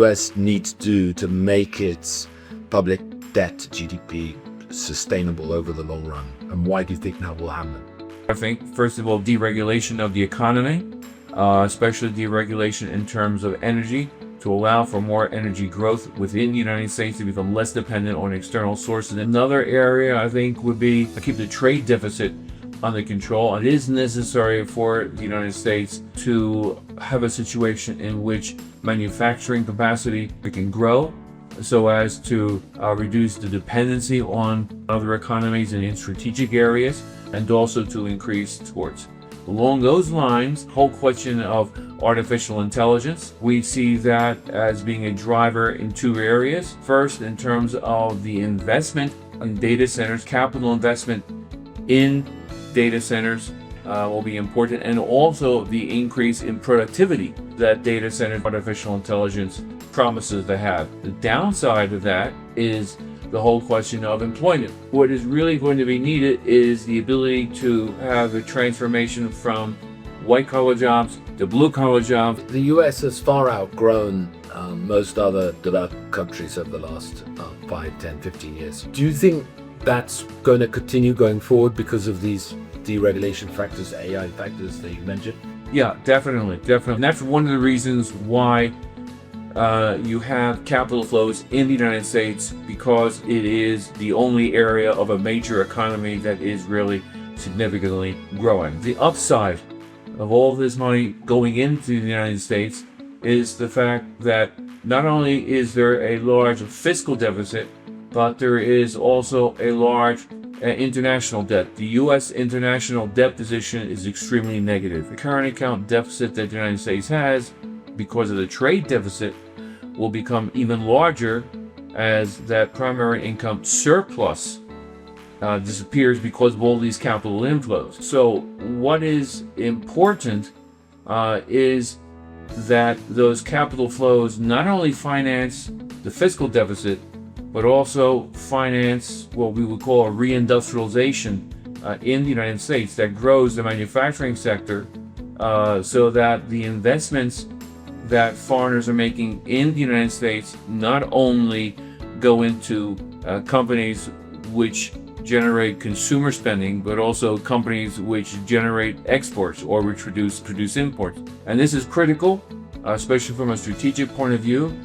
US need to do to make its public debt to GDP sustainable over the long run? And why do you think that will happen? I think, first of all, deregulation of the economy, especially deregulation in terms of energy, to allow for more energy growth within the United States to become less dependent on external sources. Another area I think would be to keep the trade deficit under control. It is necessary for the United States to have a situation in which manufacturing capacity can grow so as to reduce the dependency on other economies in strategic areas, and also to increase exports. Along those lines, whole question of artificial intelligence, we see that as being a driver in two areas. First, in terms of the investment in data centers, capital investment in data centers will be important, and also the increase in productivity that data center artificial intelligence promises to have. The downside of that is the whole question of employment. What is really going to be needed is the ability to have a transformation from white-collar jobs to blue-collar jobs. The US has far outgrown most other developed countries over the last 5, 10, 15 years. Do you think that's going to continue going forward because of these deregulation factors, AI factors that you mentioned? Yeah, definitely. And that's one of the reasons why you have capital flows in the United States, because it is the only area of a major economy that is really significantly growing. The upside of all this money going into the United States is the fact that not only is there a large fiscal deficit, but there is also a large international debt. The U.S. international debt position is extremely negative. The current account deficit that the United States has, because of the trade deficit, will become even larger as that primary income surplus disappears because of all these capital inflows. So what is important is that those capital flows not only finance the fiscal deficit, but also finance what we would call a reindustrialization in the United States that grows the manufacturing sector, so that the investments that foreigners are making in the United States not only go into companies which generate consumer spending, but also companies which generate exports or which produce imports. And this is critical, especially from a strategic point of view,